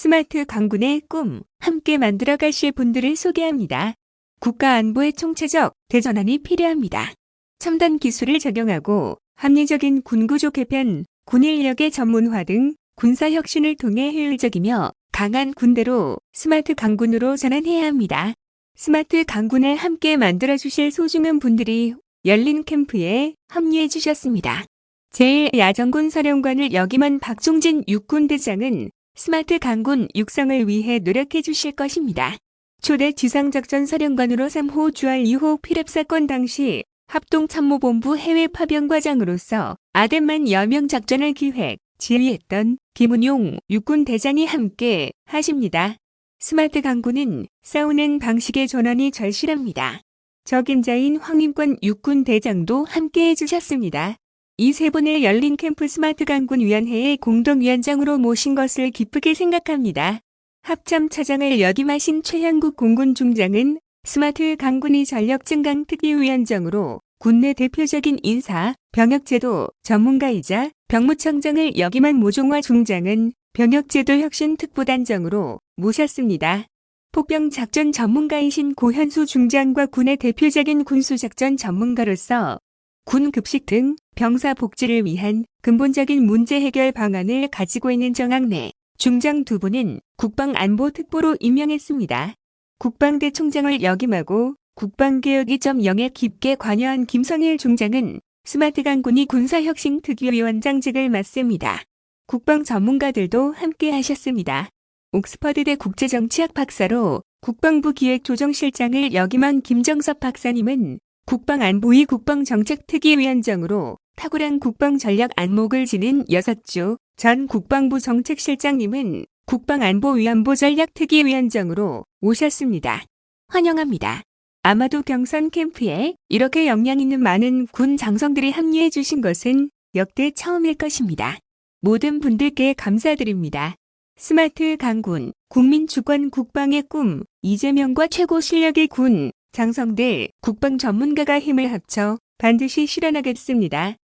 스마트 강군의 꿈, 함께 만들어 가실 분들을 소개합니다. 국가안보에 총체적 대전환이 필요합니다. 첨단 기술을 적용하고 합리적인 군구조 개편, 군인력의 전문화 등 군사혁신을 통해 효율적이며 강한 군대로 스마트 강군으로 전환해야 합니다. 스마트 강군을 함께 만들어주실 소중한 분들이 열린 캠프에 합류해 주셨습니다. 제1야전군 사령관을 역임한 박종진 육군대장은 스마트 강군 육성을 위해 노력해 주실 것입니다. 초대 지상작전사령관으로 3호 주할 2호 피랩사건 당시 합동참모본부 해외파병과장으로서 아덴만 여명 작전을 기획, 지휘했던 김은용 육군대장이 함께 하십니다. 스마트 강군은 싸우는 방식의 전환이 절실합니다. 적임자인 황인권 육군대장도 함께 해주셨습니다. 이 세 분을 열린 캠프 스마트 강군 위원회의 공동위원장으로 모신 것을 기쁘게 생각합니다. 합참차장을 역임하신 최향국 공군 중장은 스마트 강군의 전력 증강 특위위원장으로 군내 대표적인 인사, 병역제도 전문가이자 병무청장을 역임한 모종화 중장은 병역제도 혁신 특보단장으로 모셨습니다. 폭병작전 전문가이신 고현수 중장과 군의 대표적인 군수작전 전문가로서 군 급식 등 병사 복지를 위한 근본적인 문제 해결 방안을 가지고 있는 정학래 중장 두 분은 국방안보특보로 임명했습니다. 국방대 총장을 역임하고 국방개혁 2.0에 깊게 관여한 김성일 중장은 스마트 강군이 군사혁신 특위위원장직을 맡습니다. 국방 전문가들도 함께 하셨습니다. 옥스퍼드대 국제정치학 박사로 국방부 기획조정실장을 역임한 김정섭 박사님은 국방안보위 국방정책특위위원장으로 탁월한 국방전략 안목을 지닌 여석주 전 국방부 정책실장님은 국방안보위안보전략특위위원장으로 오셨습니다. 환영합니다. 아마도 경선 캠프에 이렇게 역량 있는 많은 군 장성들이 합류해 주신 것은 역대 처음일 것입니다. 모든 분들께 감사드립니다. 스마트 강군, 국민주권 국방의 꿈, 이재명과 최고 실력의 군 장성들, 국방 전문가가 힘을 합쳐 반드시 실현하겠습니다.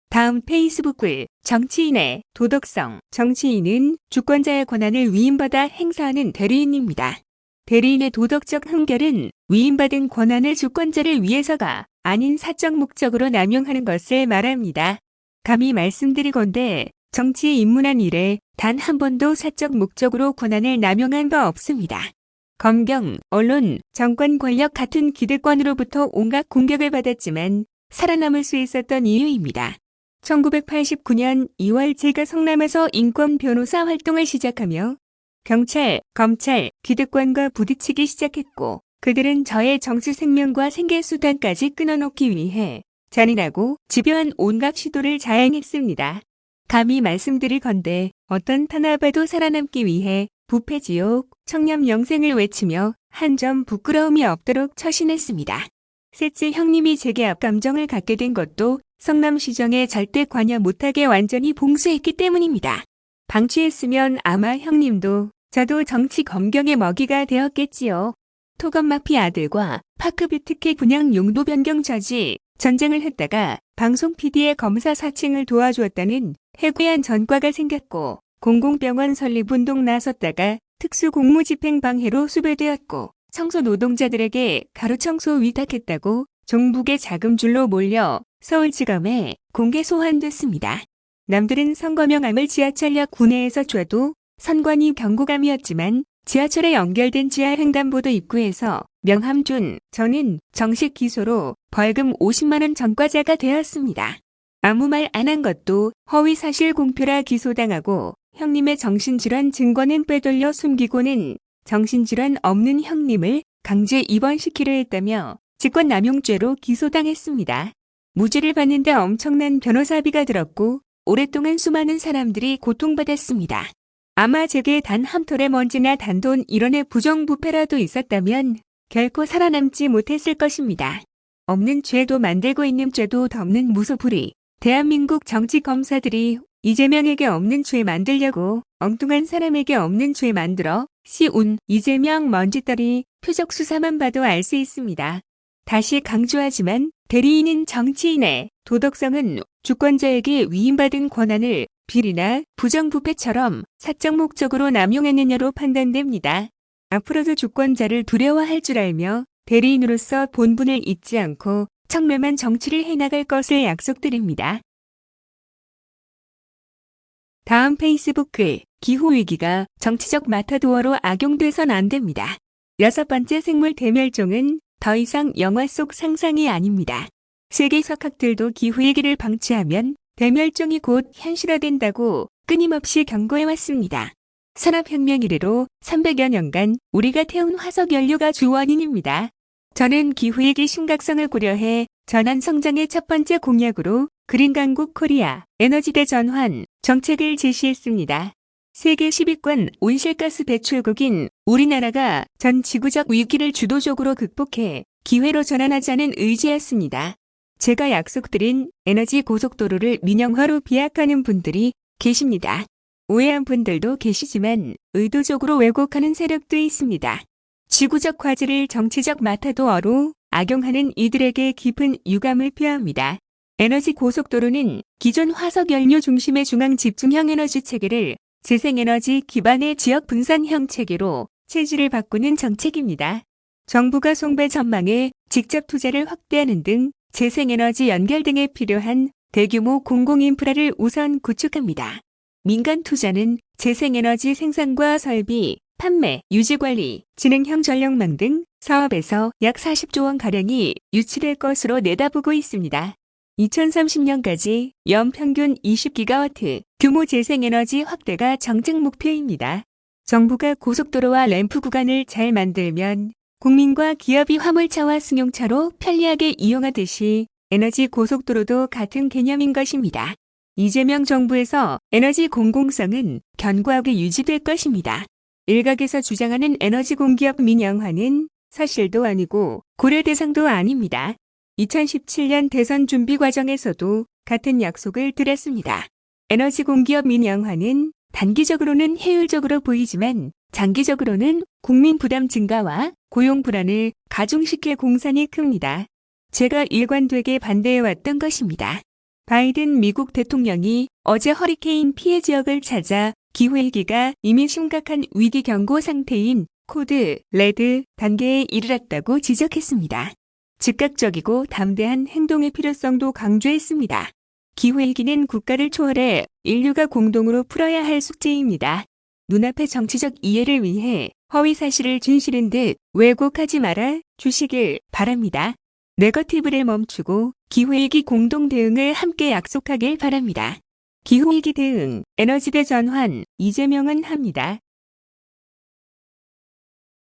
다음 페이스북 글, 정치인의 도덕성. 정치인은 주권자의 권한을 위임받아 행사하는 대리인입니다. 대리인의 도덕적 흥결은 위임받은 권한을 주권자를 위해서가 아닌 사적 목적으로 남용하는 것을 말합니다. 감히 말씀드리건대 정치에 입문한 이래 단 한 번도 사적 목적으로 권한을 남용한 바 없습니다. 검경, 언론, 정권 권력 같은 기득권으로부터 온갖 공격을 받았지만 살아남을 수 있었던 이유입니다. 1989년 2월 제가 성남에서 인권 변호사 활동을 시작하며 경찰, 검찰, 기득권과 부딪히기 시작했고 그들은 저의 정치 생명과 생계수단까지 끊어놓기 위해 잔인하고 집요한 온갖 시도를 자행했습니다. 감히 말씀드리건대 어떤 탄압에도 살아남기 위해 부패지옥, 청렴영생을 외치며 한 점 부끄러움이 없도록 처신했습니다. 셋째 형님이 제게 감정을 갖게 된 것도 성남시정에 절대 관여 못하게 완전히 봉쇄했기 때문입니다. 방치했으면 아마 형님도 저도 정치 검경의 먹이가 되었겠지요. 토건마피아들과 파크뷰티케 분양 용도 변경 저지, 전쟁을 했다가 방송 PD의 검사 사칭을 도와주었다는 해괴한 전과가 생겼고 공공병원 설립운동 나섰다가 특수공무집행 방해로 수배되었고 청소 노동자들에게 가로청소 위탁했다고 종북의 자금줄로 몰려 서울지검에 공개 소환됐습니다. 남들은 선거명함을 지하철역 구내에서 줘도 선관위 경고감이었지만 지하철에 연결된 지하 횡단보도 입구에서 명함 준 저는 정식 기소로 벌금 50만 원 전과자가 되었습니다. 아무 말 안 한 것도 허위사실 공표라 기소당하고 형님의 정신질환 증거는 빼돌려 숨기고는 정신질환 없는 형님을 강제 입원시키려 했다며 직권남용죄로 기소당했습니다. 무죄를 받는데 엄청난 변호사비가 들었고 오랫동안 수많은 사람들이 고통받았습니다. 아마 제게 단 한 톨의 먼지나 단돈 1원의 부정부패라도 있었다면 결코 살아남지 못했을 것입니다. 없는 죄도 만들고 있는 죄도 덮는 무소불위. 대한민국 정치검사들이 이재명에게 없는 죄 만들려고 엉뚱한 사람에게 없는 죄 만들어 씌운 이재명 먼지떨이 표적 수사만 봐도 알 수 있습니다. 다시 강조하지만 대리인은 정치인의 도덕성은 주권자에게 위임받은 권한을 비리나 부정부패처럼 사적 목적으로 남용했느냐로 판단됩니다. 앞으로도 주권자를 두려워할 줄 알며 대리인으로서 본분을 잊지 않고 청렴한 정치를 해나갈 것을 약속드립니다. 다음 페이스북 글, 기후위기가 정치적 마타도어로 악용돼선 안 됩니다. 6번째 생물 대멸종은 더 이상 영화 속 상상이 아닙니다. 세계 석학들도 기후위기를 방치하면 대멸종이 곧 현실화된다고 끊임없이 경고해왔습니다. 산업혁명 이래로 300여 년간 우리가 태운 화석연료가 주 원인입니다. 저는 기후위기 심각성을 고려해 전환성장의 첫 번째 공약으로 그린 강국 코리아 에너지대 전환 정책을 제시했습니다. 세계 10위권 온실가스 배출국인 우리나라가 전 지구적 위기를 주도적으로 극복해 기회로 전환하자는 의지였습니다. 제가 약속드린 에너지 고속도로를 민영화로 비약하는 분들이 계십니다. 오해한 분들도 계시지만 의도적으로 왜곡하는 세력도 있습니다. 지구적 과제를 정치적 마타도어로 악용하는 이들에게 깊은 유감을 표합니다. 에너지 고속도로는 기존 화석연료 중심의 중앙 집중형 에너지 체계를 재생에너지 기반의 지역 분산형 체계로 체질을 바꾸는 정책입니다. 정부가 송배 전망에 직접 투자를 확대하는 등 재생에너지 연결 등에 필요한 대규모 공공인프라를 우선 구축합니다. 민간 투자는 재생에너지 생산과 설비, 판매, 유지관리, 지능형 전력망 등 사업에서 약 40조 원가량이 유치될 것으로 내다보고 있습니다. 2030년까지 연평균 20기가와트 규모 재생에너지 확대가 정책 목표입니다. 정부가 고속도로와 램프 구간을 잘 만들면 국민과 기업이 화물차와 승용차로 편리하게 이용하듯이 에너지 고속도로도 같은 개념인 것입니다. 이재명 정부에서 에너지 공공성은 견고하게 유지될 것입니다. 일각에서 주장하는 에너지 공기업 민영화는 사실도 아니고 고려 대상도 아닙니다. 2017년 대선 준비 과정에서도 같은 약속을 드렸습니다. 에너지 공기업 민영화는 단기적으로는 효율적으로 보이지만 장기적으로는 국민 부담 증가와 고용 불안을 가중시킬 공산이 큽니다. 제가 일관되게 반대해왔던 것입니다. 바이든 미국 대통령이 어제 허리케인 피해 지역을 찾아 기후위기가 이미 심각한 위기 경고 상태인 코드, 레드 단계에 이르렀다고 지적했습니다. 즉각적이고 담대한 행동의 필요성도 강조했습니다. 기후위기는 국가를 초월해 인류가 공동으로 풀어야 할 숙제입니다. 눈앞의 정치적 이해를 위해 허위 사실을 진실인 듯 왜곡하지 말아 주시길 바랍니다. 네거티브를 멈추고 기후위기 공동 대응을 함께 약속하길 바랍니다. 기후위기 대응, 에너지대 전환, 이재명은 합니다.